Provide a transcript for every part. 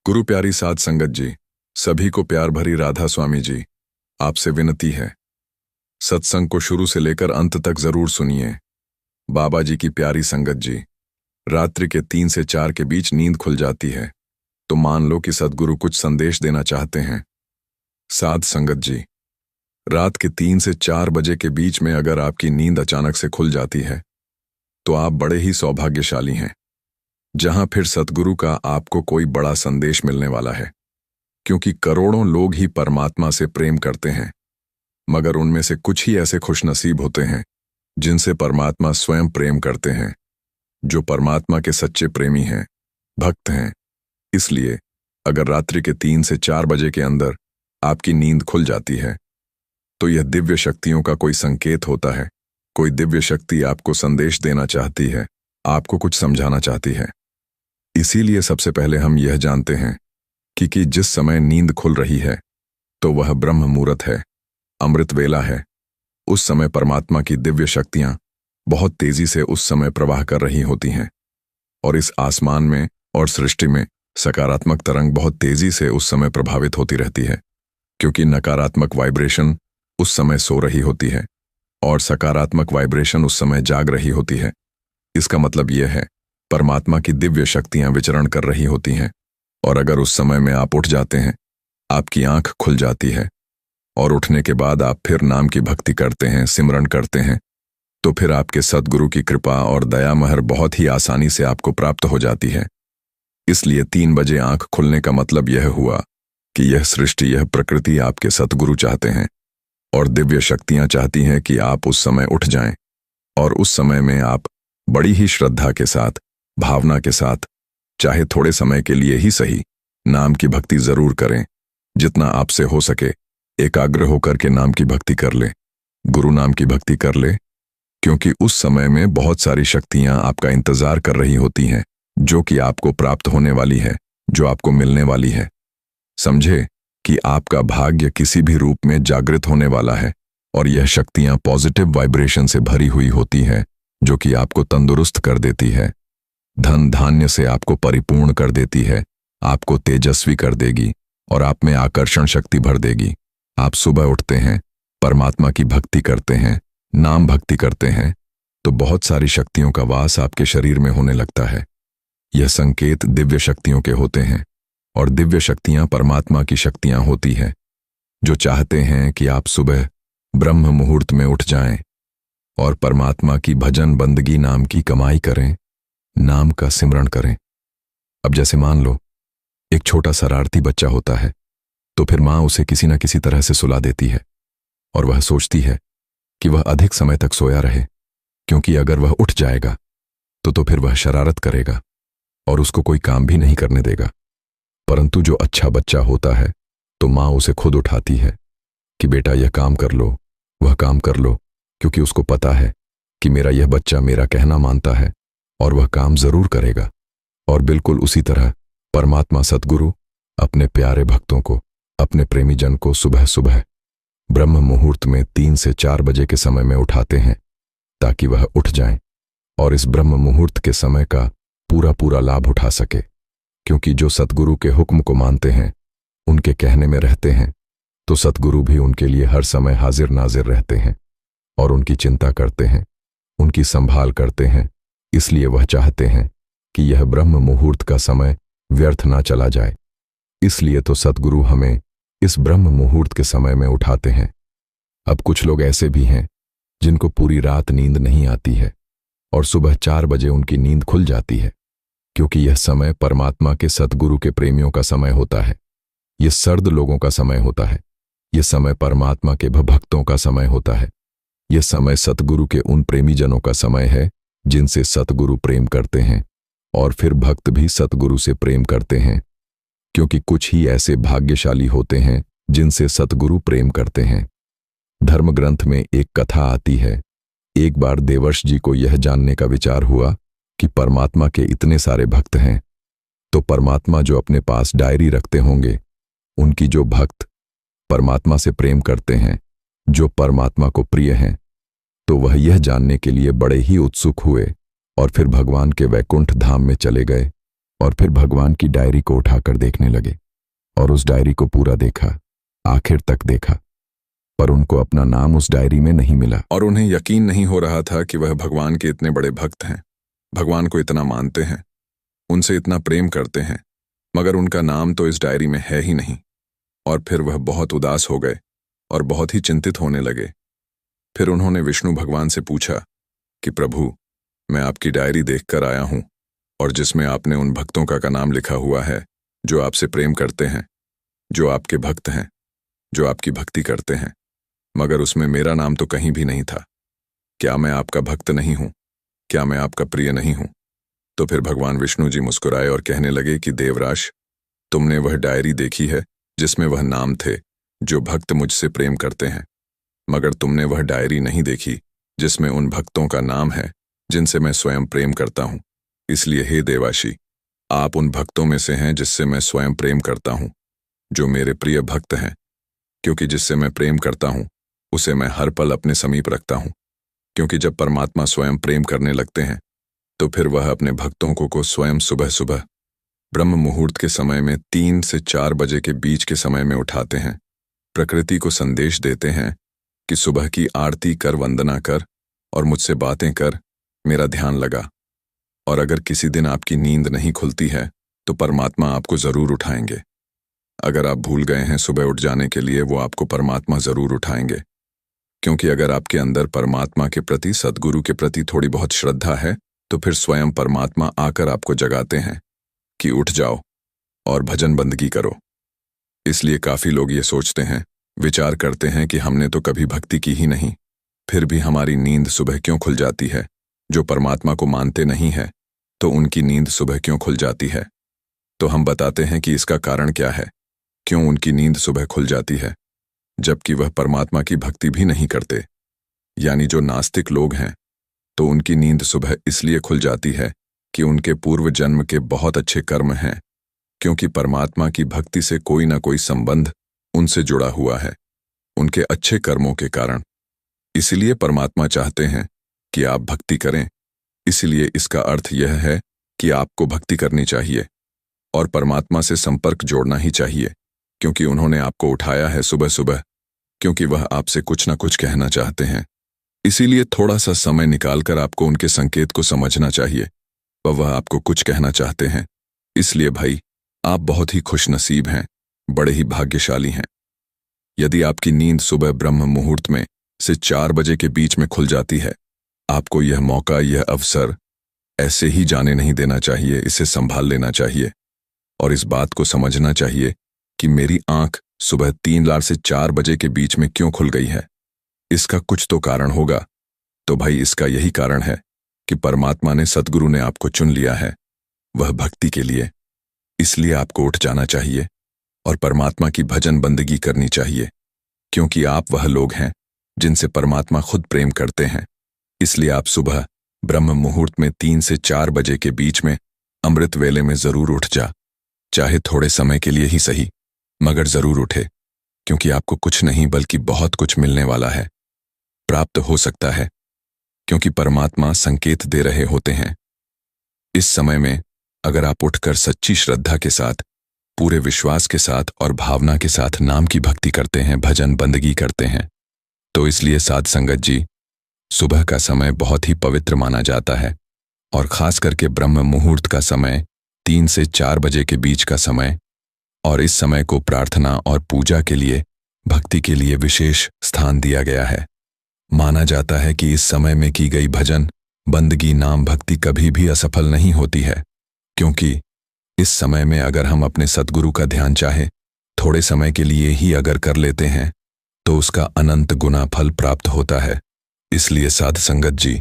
गुरु प्यारी साध संगत जी, सभी को प्यार भरी राधा स्वामी जी, आपसे विनती है, सत्संग को शुरू से लेकर अंत तक जरूर सुनिए। बाबा जी की प्यारी संगत जी, रात्रि के 3 से 4 के बीच नींद खुल जाती है तो मान लो कि सद्गुरु कुछ संदेश देना चाहते हैं। साध संगत जी, रात के 3 से 4 बजे के बीच में अगर आपकी नींद अचानक से खुल जाती है तो आप बड़े ही सौभाग्यशाली हैं, जहां फिर सद्गुरु का आपको कोई बड़ा संदेश मिलने वाला है। क्योंकि करोड़ों लोग ही परमात्मा से प्रेम करते हैं, मगर उनमें से कुछ ही ऐसे खुशनसीब होते हैं जिनसे परमात्मा स्वयं प्रेम करते हैं, जो परमात्मा के सच्चे प्रेमी हैं, भक्त हैं। इसलिए अगर रात्रि के 3 से 4 बजे के अंदर आपकी नींद खुल जाती है तो यह दिव्य शक्तियों का कोई संकेत होता है। कोई दिव्य शक्ति आपको संदेश देना चाहती है, आपको कुछ समझाना चाहती है। इसीलिए सबसे पहले हम यह जानते हैं कि जिस समय नींद खुल रही है तो वह ब्रह्म मुहूर्त है, अमृत वेला है। उस समय परमात्मा की दिव्य शक्तियां बहुत तेजी से उस समय प्रवाह कर रही होती हैं और इस आसमान में और सृष्टि में सकारात्मक तरंग बहुत तेजी से उस समय प्रभावित होती रहती है, क्योंकि नकारात्मक वाइब्रेशन उस समय सो रही होती है और सकारात्मक वाइब्रेशन उस समय जाग रही होती है। इसका मतलब यह है परमात्मा की दिव्य शक्तियां विचरण कर रही होती हैं। और अगर उस समय में आप उठ जाते हैं, आपकी आंख खुल जाती है और उठने के बाद आप फिर नाम की भक्ति करते हैं, सिमरन करते हैं, तो फिर आपके सद्गुरु की कृपा और दया महर बहुत ही आसानी से आपको प्राप्त हो जाती है। इसलिए 3 बजे आंख खुलने का मतलब यह हुआ कि यह सृष्टि, यह प्रकृति आपके सद्गुरु चाहते हैं और दिव्य शक्तियां चाहती हैं कि आप उस समय उठ जाएं और उस समय में आप बड़ी ही श्रद्धा के साथ, भावना के साथ, चाहे थोड़े समय के लिए ही सही, नाम की भक्ति जरूर करें। जितना आपसे हो सके एकाग्र होकर के नाम की भक्ति कर ले, गुरु नाम की भक्ति कर ले, क्योंकि उस समय में बहुत सारी शक्तियां आपका इंतजार कर रही होती हैं, जो कि आपको प्राप्त होने वाली है, जो आपको मिलने वाली है। समझे कि आपका भाग्य किसी भी रूप में जागृत होने वाला है और यह शक्तियां पॉजिटिव वाइब्रेशन से भरी हुई होती है, जो कि आपको तंदुरुस्त कर देती है, धन धान्य से आपको परिपूर्ण कर देती है, आपको तेजस्वी कर देगी और आप में आकर्षण शक्ति भर देगी। आप सुबह उठते हैं, परमात्मा की भक्ति करते हैं, नाम भक्ति करते हैं, तो बहुत सारी शक्तियों का वास आपके शरीर में होने लगता है। यह संकेत दिव्य शक्तियों के होते हैं और दिव्य शक्तियां परमात्मा की शक्तियां होती हैं, जो चाहते हैं कि आप सुबह ब्रह्म मुहूर्त में उठ जाएं और परमात्मा की भजन बंदगी नाम की कमाई करें, नाम का सिमरण करें। अब जैसे मान लो एक छोटा शरारती बच्चा होता है, तो फिर माँ उसे किसी न किसी तरह से सुला देती है और वह सोचती है कि वह अधिक समय तक सोया रहे, क्योंकि अगर वह उठ जाएगा तो फिर वह शरारत करेगा और उसको कोई काम भी नहीं करने देगा। परंतु जो अच्छा बच्चा होता है तो माँ उसे खुद उठाती है कि बेटा यह काम कर लो, वह काम कर लो, क्योंकि उसको पता है कि मेरा यह बच्चा मेरा कहना मानता है और वह काम जरूर करेगा। और बिल्कुल उसी तरह परमात्मा सद्गुरु अपने प्यारे भक्तों को, अपने प्रेमी जन को सुबह सुबह ब्रह्म मुहूर्त में 3 से 4 बजे के समय में उठाते हैं, ताकि वह उठ जाएं और इस ब्रह्म मुहूर्त के समय का पूरा लाभ उठा सके। क्योंकि जो सतगुरु के हुक्म को मानते हैं, उनके कहने में रहते हैं, तो सतगुरु भी उनके लिए हर समय हाजिर नाजिर रहते हैं और उनकी चिंता करते हैं, उनकी संभाल करते हैं। इसलिए वह चाहते हैं कि यह ब्रह्म मुहूर्त का समय व्यर्थ ना चला जाए। इसलिए तो सतगुरु हमें इस ब्रह्म मुहूर्त के समय में उठाते हैं। अब कुछ लोग ऐसे भी हैं जिनको पूरी रात नींद नहीं आती है और सुबह 4 बजे उनकी नींद खुल जाती है, क्योंकि यह समय परमात्मा के सतगुरु के प्रेमियों का समय होता है। यह सर्द लोगों का समय होता है। यह समय परमात्मा के भक्तों का समय होता है। यह समय सतगुरु के उन प्रेमी जनों का समय है जिनसे सतगुरु प्रेम करते हैं और फिर भक्त भी सतगुरु से प्रेम करते हैं, क्योंकि कुछ ही ऐसे भाग्यशाली होते हैं जिनसे सतगुरु प्रेम करते हैं। धर्म ग्रंथ में एक कथा आती है। एक बार देवर्ष जी को यह जानने का विचार हुआ कि परमात्मा के इतने सारे भक्त हैं, तो परमात्मा जो अपने पास डायरी रखते होंगे, उनकी जो भक्त परमात्मा से प्रेम करते हैं, जो परमात्मा को प्रिय हैं, तो वह यह जानने के लिए बड़े ही उत्सुक हुए और फिर भगवान के वैकुंठ धाम में चले गए और फिर भगवान की डायरी को उठाकर देखने लगे और उस डायरी को पूरा देखा, आखिर तक देखा, पर उनको अपना नाम उस डायरी में नहीं मिला। और उन्हें यकीन नहीं हो रहा था कि वह भगवान के इतने बड़े भक्त हैं, भगवान को इतना मानते हैं, उनसे इतना प्रेम करते हैं, मगर उनका नाम तो इस डायरी में है ही नहीं। और फिर वह बहुत उदास हो गए और बहुत ही चिंतित होने लगे। फिर उन्होंने विष्णु भगवान से पूछा कि प्रभु, मैं आपकी डायरी देखकर आया हूं और जिसमें आपने उन भक्तों का नाम लिखा हुआ है जो आपसे प्रेम करते हैं, जो आपके भक्त हैं, जो आपकी भक्ति करते हैं, मगर उसमें मेरा नाम तो कहीं भी नहीं था। क्या मैं आपका भक्त नहीं हूं? क्या मैं आपका प्रिय नहीं हूं? तो फिर भगवान विष्णु जी मुस्कुराए और कहने लगे कि देवराज, तुमने वह डायरी देखी है जिसमें वह नाम थे जो भक्त मुझसे प्रेम करते हैं, मगर तुमने वह डायरी नहीं देखी जिसमें उन भक्तों का नाम है जिनसे मैं स्वयं प्रेम करता हूं। इसलिए हे देवाशी, आप उन भक्तों में से हैं जिससे मैं स्वयं प्रेम करता हूं, जो मेरे प्रिय भक्त हैं, क्योंकि जिससे मैं प्रेम करता हूं उसे मैं हर पल अपने समीप रखता हूं। क्योंकि जब परमात्मा स्वयं प्रेम करने लगते हैं तो फिर वह अपने भक्तों को स्वयं सुबह सुबह ब्रह्म मुहूर्त के समय में 3 से 4 बजे के बीच के समय में उठाते हैं, प्रकृति को संदेश देते हैं कि सुबह की आरती कर, वंदना कर और मुझसे बातें कर, मेरा ध्यान लगा। और अगर किसी दिन आपकी नींद नहीं खुलती है तो परमात्मा आपको जरूर उठाएंगे। अगर आप भूल गए हैं सुबह उठ जाने के लिए, वो आपको परमात्मा जरूर उठाएंगे। क्योंकि अगर आपके अंदर परमात्मा के प्रति, सद्गुरु के प्रति थोड़ी बहुत श्रद्धा है तो फिर स्वयं परमात्मा आकर आपको जगाते हैं कि उठ जाओ और भजन बंदगी करो। इसलिए काफी लोग ये सोचते हैं, विचार करते हैं कि हमने तो कभी भक्ति की ही नहीं, फिर भी हमारी नींद सुबह क्यों खुल जाती है। जो परमात्मा को मानते नहीं है तो उनकी नींद सुबह क्यों खुल जाती है। तो हम बताते हैं कि इसका कारण क्या है, क्यों उनकी नींद सुबह खुल जाती है, जबकि वह परमात्मा की भक्ति भी नहीं करते। यानी जो नास्तिक लोग हैं तो उनकी नींद सुबह इसलिए खुल जाती है कि उनके पूर्व जन्म के बहुत अच्छे कर्म हैं, क्योंकि परमात्मा की भक्ति से कोई ना कोई संबंध उनसे जुड़ा हुआ है, उनके अच्छे कर्मों के कारण। इसलिए परमात्मा चाहते हैं कि आप भक्ति करें। इसलिए इसका अर्थ यह है कि आपको भक्ति करनी चाहिए और परमात्मा से संपर्क जोड़ना ही चाहिए, क्योंकि उन्होंने आपको उठाया है सुबह सुबह, क्योंकि वह आपसे कुछ ना कुछ कहना चाहते हैं। इसीलिए थोड़ा सा समय निकालकर आपको उनके संकेत को समझना चाहिए, वह आपको कुछ कहना चाहते हैं। इसलिए भाई, आप बहुत ही खुशनसीब हैं, बड़े ही भाग्यशाली हैं। यदि आपकी नींद सुबह ब्रह्म मुहूर्त में से 4 बजे के बीच में खुल जाती है, आपको यह मौका, यह अवसर ऐसे ही जाने नहीं देना चाहिए, इसे संभाल लेना चाहिए और इस बात को समझना चाहिए कि मेरी आंख सुबह 3 से 4 बजे के बीच में क्यों खुल गई है। इसका कुछ तो कारण होगा। तो भाई, इसका यही कारण है कि परमात्मा ने, सद्गुरु ने आपको चुन लिया है वह भक्ति के लिए। इसलिए आपको उठ जाना चाहिए और परमात्मा की भजन बंदगी करनी चाहिए, क्योंकि आप वह लोग हैं जिनसे परमात्मा खुद प्रेम करते हैं। इसलिए आप सुबह ब्रह्म मुहूर्त में 3 से 4 बजे के बीच में अमृत वेले में जरूर उठ जा, चाहे थोड़े समय के लिए ही सही, मगर जरूर उठे, क्योंकि आपको कुछ नहीं बल्कि बहुत कुछ मिलने वाला है, प्राप्त हो सकता है, क्योंकि परमात्मा संकेत दे रहे होते हैं। इस समय में अगर आप उठकर सच्ची श्रद्धा के साथ, पूरे विश्वास के साथ और भावना के साथ नाम की भक्ति करते हैं, भजन बंदगी करते हैं, तो इसलिए साध संगत जी, सुबह का समय बहुत ही पवित्र माना जाता है और खास करके ब्रह्म मुहूर्त का समय 3 से 4 बजे के बीच का समय, और इस समय को प्रार्थना और पूजा के लिए, भक्ति के लिए विशेष स्थान दिया गया है। माना जाता है कि इस समय में की गई भजन बंदगी, नाम भक्ति कभी भी असफल नहीं होती है, क्योंकि इस समय में अगर हम अपने सद्गुरु का ध्यान चाहे थोड़े समय के लिए ही अगर कर लेते हैं तो उसका अनंत गुना फल प्राप्त होता है। इसलिए साध संगत जी,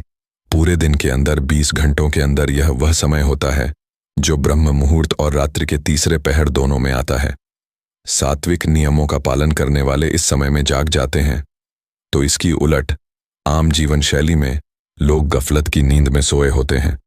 पूरे दिन के अंदर 20 घंटों के अंदर यह वह समय होता है जो ब्रह्म मुहूर्त और रात्रि के तीसरे पहर दोनों में आता है। सात्विक नियमों का पालन करने वाले इस समय में जाग जाते हैं, तो इसकी उलट आम जीवन शैली में लोग गफलत की नींद में सोए होते हैं।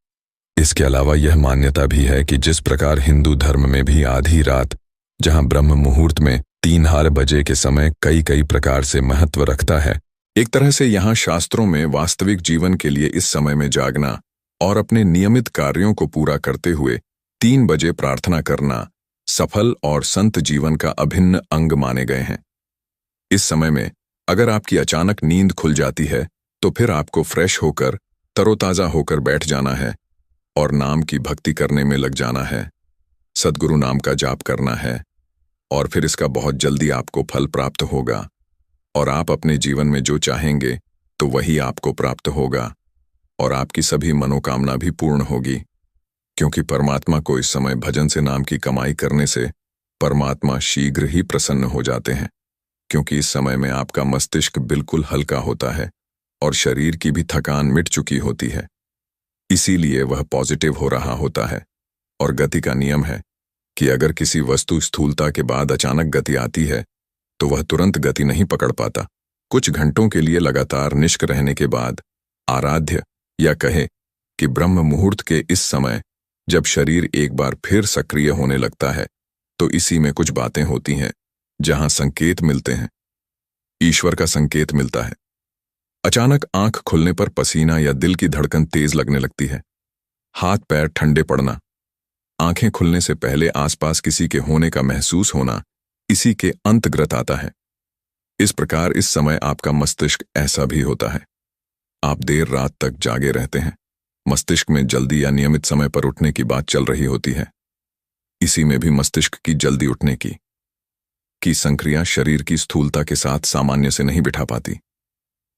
इसके अलावा यह मान्यता भी है कि जिस प्रकार हिंदू धर्म में भी आधी रात, जहां ब्रह्म मुहूर्त में 3 बजे के समय कई कई प्रकार से महत्व रखता है, एक तरह से यहाँ शास्त्रों में वास्तविक जीवन के लिए इस समय में जागना और अपने नियमित कार्यों को पूरा करते हुए 3 बजे प्रार्थना करना सफल और संत जीवन का अभिन्न अंग माने गए हैं। इस समय में अगर आपकी अचानक नींद खुल जाती है तो फिर आपको फ्रेश होकर तरोताजा होकर बैठ जाना है और नाम की भक्ति करने में लग जाना है, सद्गुरु नाम का जाप करना है और फिर इसका बहुत जल्दी आपको फल प्राप्त होगा और आप अपने जीवन में जो चाहेंगे तो वही आपको प्राप्त होगा और आपकी सभी मनोकामना भी पूर्ण होगी, क्योंकि परमात्मा को इस समय भजन से नाम की कमाई करने से परमात्मा शीघ्र ही प्रसन्न हो जाते हैं, क्योंकि इस समय में आपका मस्तिष्क बिल्कुल हल्का होता है और शरीर की भी थकान मिट चुकी होती है, इसीलिए वह पॉजिटिव हो रहा होता है। और गति का नियम है कि अगर किसी वस्तु स्थूलता के बाद अचानक गति आती है तो वह तुरंत गति नहीं पकड़ पाता। कुछ घंटों के लिए लगातार निष्क्रिय रहने के बाद आराध्य या कहे कि ब्रह्म मुहूर्त के इस समय जब शरीर एक बार फिर सक्रिय होने लगता है तो इसी में कुछ बातें होती हैं जहां संकेत मिलते हैं, ईश्वर का संकेत मिलता है। अचानक आंख खुलने पर पसीना या दिल की धड़कन तेज लगने लगती है, हाथ पैर ठंडे पड़ना, आंखें खुलने से पहले आसपास किसी के होने का महसूस होना इसी के अंतर्गत आता है। इस प्रकार इस समय आपका मस्तिष्क ऐसा भी होता है। आप देर रात तक जागे रहते हैं, मस्तिष्क में जल्दी या नियमित समय पर उठने की बात चल रही होती है। इसी में भी मस्तिष्क की जल्दी उठने की संक्रिया शरीर की स्थूलता के साथ सामान्य से नहीं बिठा पाती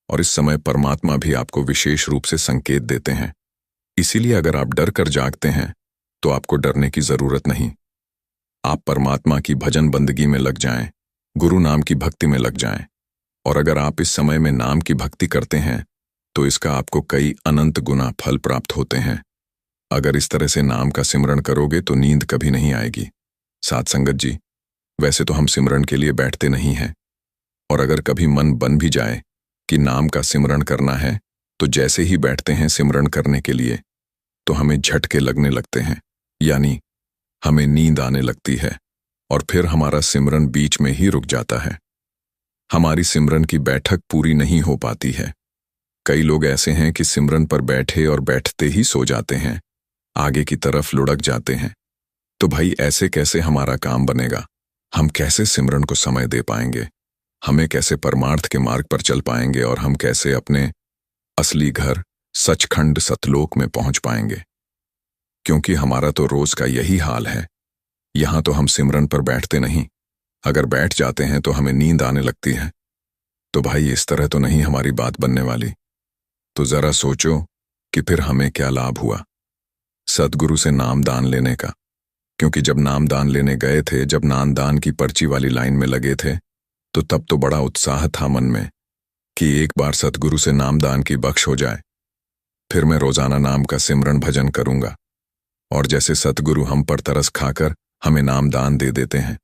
और इस समय परमात्मा भी आपको विशेष रूप से संकेत देते हैं। इसीलिए अगर आप डर कर जागते हैं तो आपको डरने की जरूरत नहीं। आप परमात्मा की भजन बंदगी में लग जाएं, गुरु नाम की भक्ति में लग जाएं और अगर आप इस समय में नाम की भक्ति करते हैं तो इसका आपको कई अनंत गुना फल प्राप्त होते हैं। अगर इस तरह से नाम का सिमरन करोगे तो नींद कभी नहीं आएगी। साथ संगत जी, वैसे तो हम सिमरन के लिए बैठते नहीं हैं और अगर कभी मन बन भी जाए कि नाम का सिमरन करना है तो जैसे ही बैठते हैं सिमरन करने के लिए तो हमें झटके लगने लगते हैं, यानी हमें नींद आने लगती है और फिर हमारा सिमरन बीच में ही रुक जाता है। हमारी सिमरन की बैठक पूरी नहीं हो पाती है। कई लोग ऐसे हैं कि सिमरन पर बैठे और बैठते ही सो जाते हैं, आगे की तरफ लुढ़क जाते हैं। तो भाई ऐसे कैसे हमारा काम बनेगा? हम कैसे सिमरन को समय दे पाएंगे? हमें कैसे परमार्थ के मार्ग पर चल पाएंगे और हम कैसे अपने असली घर सचखंड सतलोक में पहुंच पाएंगे? क्योंकि हमारा तो रोज का यही हाल है। यहां तो हम सिमरन पर बैठते नहीं, अगर बैठ जाते हैं तो हमें नींद आने लगती है। तो भाई इस तरह तो नहीं हमारी बात बनने वाली। तो जरा सोचो कि फिर हमें क्या लाभ हुआ सद्गुरु से नाम दान लेने का। क्योंकि जब नाम दान लेने गए थे, जब नाम दान की पर्ची वाली लाइन में लगे थे, तो तब तो बड़ा उत्साह था मन में कि एक बार सद्गुरु से नाम दान की बख्श हो जाए, फिर मैं रोजाना नाम का सिमरन भजन करूंगा। और जैसे सद्गुरु हम पर तरस खाकर हमें नाम दान दे देते हैं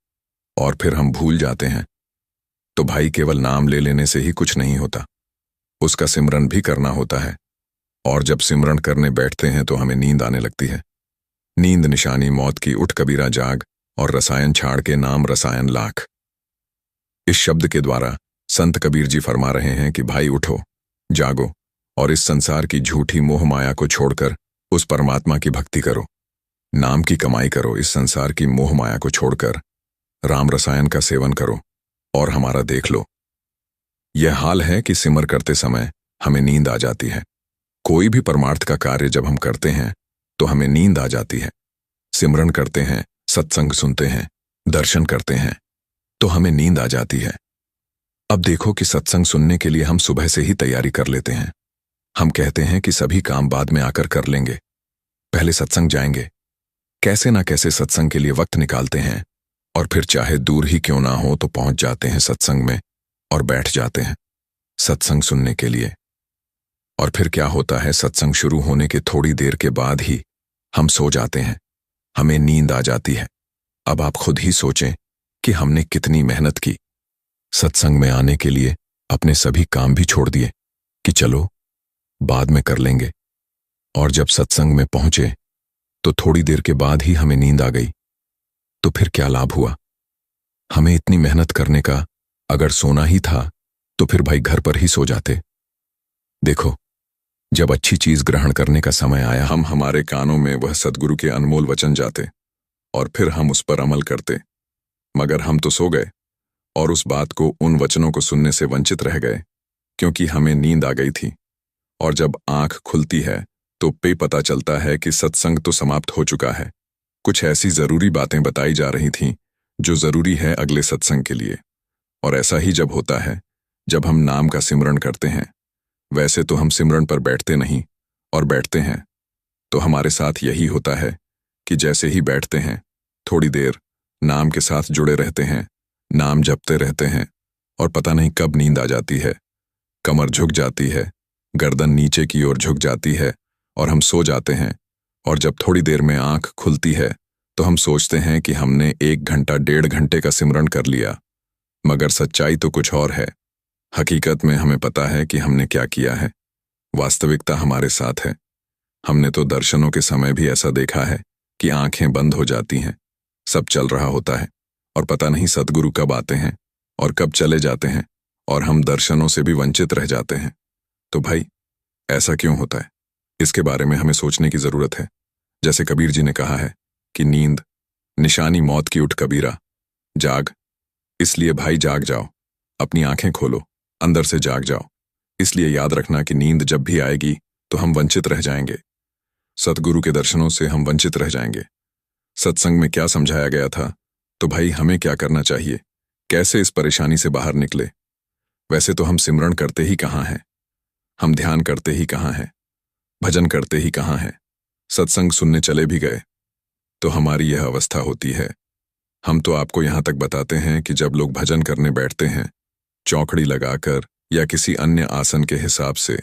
और फिर हम भूल जाते हैं। तो भाई केवल नाम ले लेने से ही कुछ नहीं होता, उसका सिमरन भी करना होता है। और जब सिमरन करने बैठते हैं तो हमें नींद आने लगती है। नींद निशानी मौत की, उठ कबीरा जाग और रसायन छाड़ के नाम रसायन लाख। इस शब्द के द्वारा संत कबीर जी फरमा रहे हैं कि भाई उठो, जागो और इस संसार की झूठी मोह माया को छोड़कर उस परमात्मा की भक्ति करो, नाम की कमाई करो। इस संसार की मोह माया को छोड़कर राम रसायन का सेवन करो और हमारा देख लो। यह हाल है कि सिमर करते समय हमें नींद आ जाती है। कोई भी परमार्थ का कार्य जब हम करते हैं तो हमें नींद आ जाती है। सिमरन करते हैं, सत्संग सुनते हैं, दर्शन करते हैं तो हमें नींद आ जाती है। अब देखो कि सत्संग सुनने के लिए हम सुबह से ही तैयारी कर लेते हैं। हम कहते हैं कि सभी काम बाद में आकर कर लेंगे, पहले सत्संग जाएंगे। कैसे ना कैसे सत्संग के लिए वक्त निकालते हैं और फिर चाहे दूर ही क्यों ना हो तो पहुंच जाते हैं सत्संग में और बैठ जाते हैं सत्संग सुनने के लिए। और फिर क्या होता है, सत्संग शुरू होने के थोड़ी देर के बाद ही हम सो जाते हैं, हमें नींद आ जाती है। अब आप खुद ही सोचें कि हमने कितनी मेहनत की सत्संग में आने के लिए, अपने सभी काम भी छोड़ दिए कि चलो बाद में कर लेंगे। और जब सत्संग में पहुंचे तो थोड़ी देर के बाद ही हमें नींद आ गई। तो फिर क्या लाभ हुआ? हमें इतनी मेहनत करने का अगर सोना ही था तो फिर भाई घर पर ही सो जाते। देखो जब अच्छी चीज ग्रहण करने का समय आया, हम हमारे कानों में वह सद्गुरु के अनमोल वचन जाते और फिर हम उस पर अमल करते, मगर हम तो सो गए और उस बात को, उन वचनों को सुनने से वंचित रह गए, क्योंकि हमें नींद आ गई थी। और जब आंख खुलती है तो पता चलता है कि सत्संग तो समाप्त हो चुका है। कुछ ऐसी जरूरी बातें बताई जा रही थीं जो जरूरी है अगले सत्संग के लिए। और ऐसा ही जब होता है जब हम नाम का सिमरण करते हैं। वैसे तो हम सिमरण पर बैठते नहीं, और बैठते हैं तो हमारे साथ यही होता है कि जैसे ही बैठते हैं थोड़ी देर नाम के साथ जुड़े रहते हैं, नाम जपते रहते हैं, और पता नहीं कब नींद आ जाती है। कमर झुक जाती है, गर्दन नीचे की ओर झुक जाती है और हम सो जाते हैं। और जब थोड़ी देर में आंख खुलती है तो हम सोचते हैं कि हमने 1 घंटा 1.5 घंटे का सिमरण कर लिया, मगर सच्चाई तो कुछ और है। हकीकत में हमें पता है कि हमने क्या किया है। वास्तविकता हमारे साथ है। हमने तो दर्शनों के समय भी ऐसा देखा है कि आंखें बंद हो जाती हैं, सब चल रहा होता है और पता नहीं सद्गुरु कब आते हैं और कब चले जाते हैं, और हम दर्शनों से भी वंचित रह जाते हैं। तो भाई, ऐसा क्यों होता है? इसके बारे में हमें सोचने की जरूरत है। जैसे कबीर जी ने कहा है कि नींद निशानी मौत की, उठ कबीरा जाग। इसलिए भाई जाग जाओ, अपनी आंखें खोलो, अंदर से जाग जाओ। इसलिए याद रखना कि नींद जब भी आएगी तो हम वंचित रह जाएंगे, सतगुरु के दर्शनों से हम वंचित रह जाएंगे। सत्संग में क्या समझाया गया था, तो भाई हमें क्या करना चाहिए, कैसे इस परेशानी से बाहर निकले? वैसे तो हम सिमरण करते ही कहाँ हैं, हम ध्यान करते ही कहाँ हैं, भजन करते ही कहाँ हैं, सत्संग सुनने चले भी गए तो हमारी यह अवस्था होती है। हम तो आपको यहां तक बताते हैं कि जब लोग भजन करने बैठते हैं चौकड़ी लगाकर या किसी अन्य आसन के हिसाब से,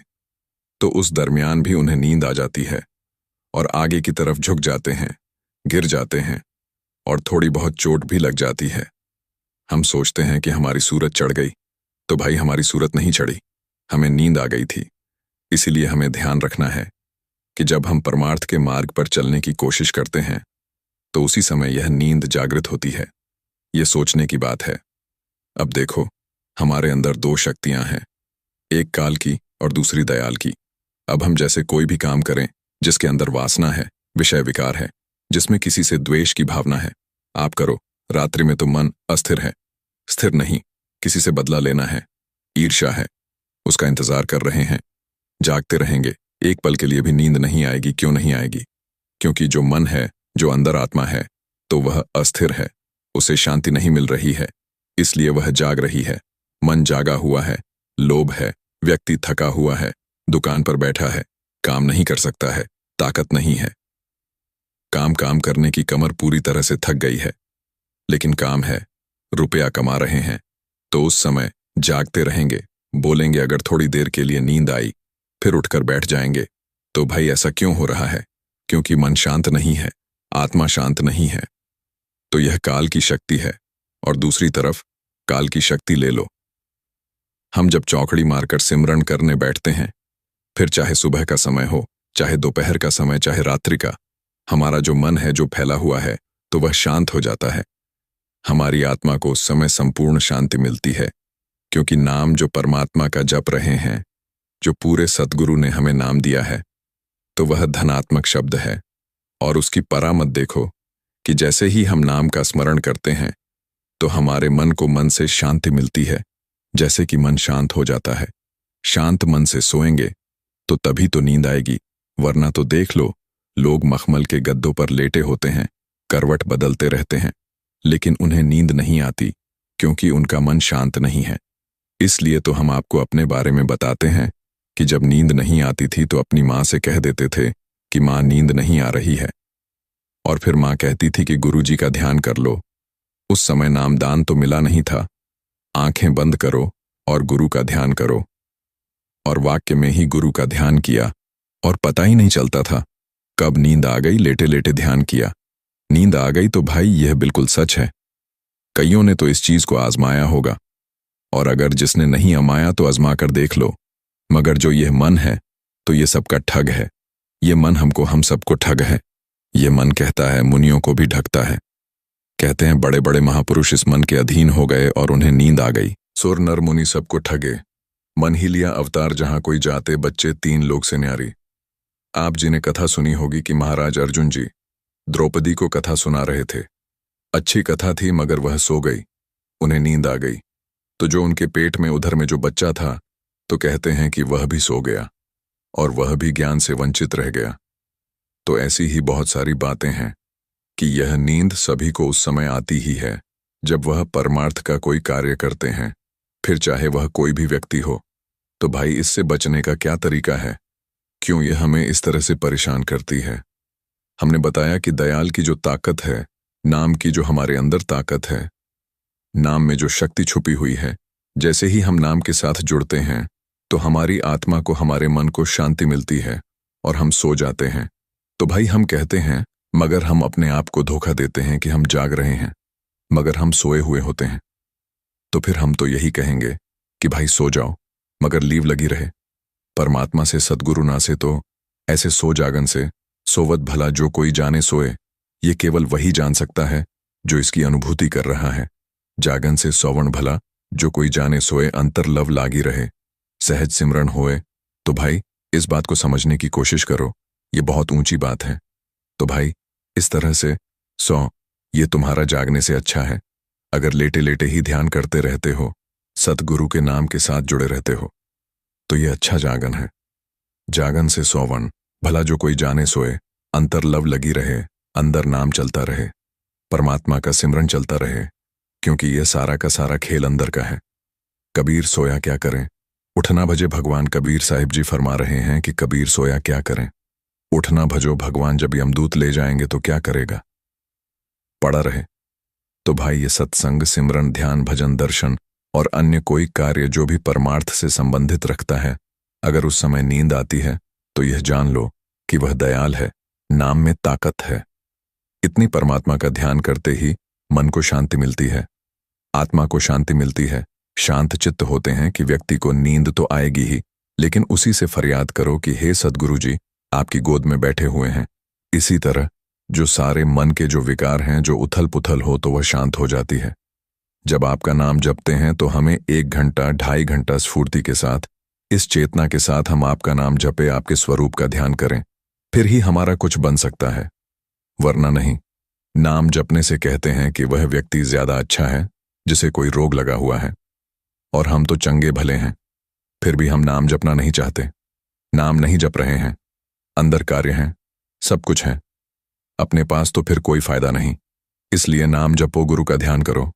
तो उस दरमियान भी उन्हें नींद आ जाती है और आगे की तरफ झुक जाते हैं, गिर जाते हैं और थोड़ी बहुत चोट भी लग जाती है। हम सोचते हैं कि हमारी सूरत चढ़ गई, तो भाई हमारी सूरत नहीं चढ़ी, हमें नींद आ गई थी। इसीलिए हमें ध्यान रखना है कि जब हम परमार्थ के मार्ग पर चलने की कोशिश करते हैं तो उसी समय यह नींद जागृत होती है। ये सोचने की बात है। अब देखो, हमारे अंदर 2 शक्तियां हैं, एक काल की और दूसरी दयाल की। अब हम जैसे कोई भी काम करें जिसके अंदर वासना है, विषय विकार है, जिसमें किसी से द्वेष की भावना है, आप करो। रात्रि में तो मन अस्थिर है, स्थिर नहीं, किसी से बदला लेना है, ईर्ष्या है, उसका इंतजार कर रहे हैं, जागते रहेंगे। एक पल के लिए भी नींद नहीं आएगी। क्यों नहीं आएगी? क्योंकि जो मन है, जो अंदर आत्मा है, तो वह अस्थिर है, उसे शांति नहीं मिल रही है, इसलिए वह जाग रही है। मन जागा हुआ है, लोभ है, व्यक्ति थका हुआ है, दुकान पर बैठा है, काम नहीं कर सकता है, ताकत नहीं है, काम करने की कमर पूरी तरह से थक गई है, लेकिन काम है, रुपया कमा रहे हैं, तो उस समय जागते रहेंगे, बोलेंगे अगर थोड़ी देर के लिए नींद आई फिर उठकर बैठ जाएंगे। तो भाई ऐसा क्यों हो रहा है? क्योंकि मन शांत नहीं है, आत्मा शांत नहीं है। तो यह काल की शक्ति है। और दूसरी तरफ काल की शक्ति ले लो। हम जब चौकड़ी मारकर सिमरण करने बैठते हैं, फिर चाहे सुबह का समय हो, चाहे दोपहर का समय, चाहे रात्रि का, हमारा जो मन है, जो फैला हुआ है, तो वह शांत हो जाता है। हमारी आत्मा को उस समय संपूर्ण शांति मिलती है, क्योंकि नाम जो परमात्मा का जप रहे हैं, जो पूरे सद्गुरु ने हमें नाम दिया है, तो वह धनात्मक शब्द है। और उसकी परामत देखो कि जैसे ही हम नाम का स्मरण करते हैं तो हमारे मन को मन से शांति मिलती है, जैसे कि मन शांत हो जाता है। शांत मन से सोएंगे तो तभी तो नींद आएगी, वरना तो देख लो, लोग मखमल के गद्दों पर लेटे होते हैं, करवट बदलते रहते हैं, लेकिन उन्हें नींद नहीं आती, क्योंकि उनका मन शांत नहीं है। इसलिए तो हम आपको अपने बारे में बताते हैं कि जब नींद नहीं आती थी तो अपनी माँ से कह देते थे कि माँ नींद नहीं आ रही है, और फिर माँ कहती थी कि गुरुजी का ध्यान कर लो। उस समय नामदान तो मिला नहीं था, आंखें बंद करो और गुरु का ध्यान करो। और वाक्य में ही गुरु का ध्यान किया और पता ही नहीं चलता था कब नींद आ गई। लेटे लेटे ध्यान किया, नींद आ गई। तो भाई यह बिल्कुल सच है। कईयों ने तो इस चीज को आजमाया होगा, और अगर जिसने नहीं आजमाया तो आजमा कर देख लो। मगर जो यह मन है, तो ये सबका ठग है। ये मन हम सबको ठग है। ये मन कहता है, मुनियों को भी ठगता है। कहते हैं बड़े बड़े महापुरुष इस मन के अधीन हो गए और उन्हें नींद आ गई। सुर नर मुनि सबको ठगे, मन ही लिया अवतार जहां कोई जाते बच्चे 3 लोग से न्यारी। आप जी ने कथा सुनी होगी कि महाराज अर्जुन जी द्रौपदी को कथा सुना रहे थे। अच्छी कथा थी मगर वह सो गई, उन्हें नींद आ गई। तो जो उनके पेट में उधर में जो बच्चा था तो कहते हैं कि वह भी सो गया और वह भी ज्ञान से वंचित रह गया। तो ऐसी ही बहुत सारी बातें हैं कि यह नींद सभी को उस समय आती ही है जब वह परमार्थ का कोई कार्य करते हैं, फिर चाहे वह कोई भी व्यक्ति हो। तो भाई इससे बचने का क्या तरीका है? क्यों यह हमें इस तरह से परेशान करती है? हमने बताया कि दयाल की जो ताकत है, नाम की जो हमारे अंदर ताकत है, नाम में जो शक्ति छुपी हुई है, जैसे ही हम नाम के साथ जुड़ते हैं तो हमारी आत्मा को, हमारे मन को शांति मिलती है और हम सो जाते हैं। तो भाई हम कहते हैं मगर हम अपने आप को धोखा देते हैं कि हम जाग रहे हैं मगर हम सोए हुए होते हैं। तो फिर हम तो यही कहेंगे कि भाई सो जाओ मगर लीव लगी रहे। परमात्मा से सद्गुरु ना से तो ऐसे सो जागन से सोवत भला जो कोई जाने सोए, ये केवल वही जान सकता है जो इसकी अनुभूति कर रहा है। जागन से सोवण भला जो कोई जाने सोए, अंतर लव लागी रहे, सहज सिमरन होए। तो भाई इस बात को समझने की कोशिश करो, ये बहुत ऊंची बात है। तो भाई इस तरह से सो, ये तुम्हारा जागने से अच्छा है। अगर लेटे लेटे ही ध्यान करते रहते हो, सतगुरु के नाम के साथ जुड़े रहते हो, तो ये अच्छा जागन है। जागन से सोवन भला जो कोई जाने सोए, अंतर लव लगी रहे, अंदर नाम चलता रहे, परमात्मा का सिमरन चलता रहे, क्योंकि यह सारा का सारा खेल अंदर का है। कबीर सोया क्या करें, उठना भजे भगवान। कबीर साहिब जी फरमा रहे हैं कि कबीर सोया क्या करें, उठना भजो भगवान। जब यमदूत ले जाएंगे तो क्या करेगा, पड़ा रहे। तो भाई ये सत्संग, सिमरन, ध्यान, भजन, दर्शन और अन्य कोई कार्य जो भी परमार्थ से संबंधित रखता है, अगर उस समय नींद आती है तो यह जान लो कि वह दयाल है, नाम में ताकत है। इतनी परमात्मा का ध्यान करते ही मन को शांति मिलती है, आत्मा को शांति मिलती है। शांत चित्त होते हैं कि व्यक्ति को नींद तो आएगी ही, लेकिन उसी से फरियाद करो कि हे सद्गुरु जी, आपकी गोद में बैठे हुए हैं। इसी तरह जो सारे मन के जो विकार हैं, जो उथल पुथल हो, तो वह शांत हो जाती है। जब आपका नाम जपते हैं तो हमें 1 घंटा 2.5 घंटा स्फूर्ति के साथ, इस चेतना के साथ हम आपका नाम जपे, आपके स्वरूप का ध्यान करें, फिर ही हमारा कुछ बन सकता है, वरना नहीं। नाम जपने से कहते हैं कि वह व्यक्ति ज्यादा अच्छा है जिसे कोई रोग लगा हुआ है, और हम तो चंगे भले हैं, फिर भी हम नाम जपना नहीं चाहते। नाम नहीं जप रहे हैं, अंदर कार्य हैं, सब कुछ है, अपने पास तो फिर कोई फायदा नहीं। इसलिए नाम जपो, गुरु का ध्यान करो,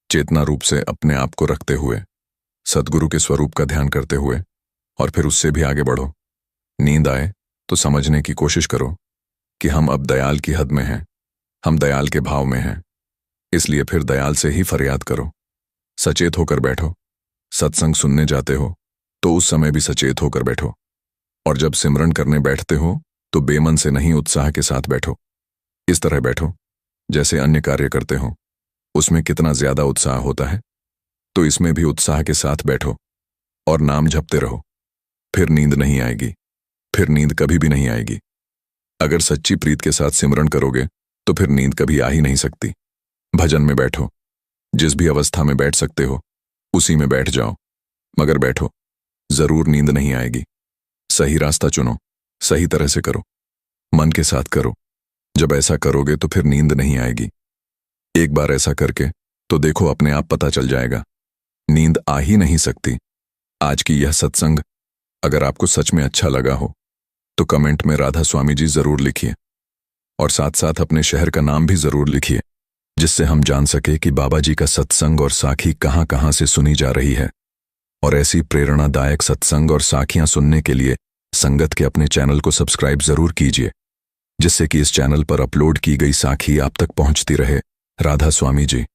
चेतना रूप से अपने आप को रखते हुए, सद्गुरु के स्वरूप का ध्यान करते हुए, और फिर उससे भी आगे बढ़ो। नींद आए तो समझने की कोशिश करो कि हम अब दयाल की हद में हैं, हम दयाल के भाव में हैं। इसलिए फिर दयाल से ही फरियाद करो, सचेत होकर बैठो। सत्संग सुनने जाते हो तो उस समय भी सचेत होकर बैठो, और जब सिमरन करने बैठते हो तो बेमन से नहीं, उत्साह के साथ बैठो। इस तरह बैठो जैसे अन्य कार्य करते हो, उसमें कितना ज्यादा उत्साह होता है, तो इसमें भी उत्साह के साथ बैठो और नाम जपते रहो। फिर नींद नहीं आएगी, फिर नींद कभी भी नहीं आएगी। अगर सच्ची प्रीत के साथ सिमरन करोगे तो फिर नींद कभी आ ही नहीं सकती। भजन में बैठो, जिस भी अवस्था में बैठ सकते हो उसी में बैठ जाओ, मगर बैठो, जरूर नींद नहीं आएगी। सही रास्ता चुनो, सही तरह से करो, मन के साथ करो। जब ऐसा करोगे तो फिर नींद नहीं आएगी। एक बार ऐसा करके तो देखो, अपने आप पता चल जाएगा, नींद आ ही नहीं सकती। आज की यह सत्संग अगर आपको सच में अच्छा लगा हो तो कमेंट में राधा स्वामी जी जरूर लिखिए, और साथ साथ अपने शहर का नाम भी जरूर लिखिए, जिससे हम जान सके कि बाबा जी का सत्संग और साखी कहां कहां से सुनी जा रही है। और ऐसी प्रेरणादायक सत्संग और साखियां सुनने के लिए संगत के अपने चैनल को सब्सक्राइब जरूर कीजिए, जिससे कि इस चैनल पर अपलोड की गई साखी आप तक पहुंचती रहे। राधा स्वामी जी।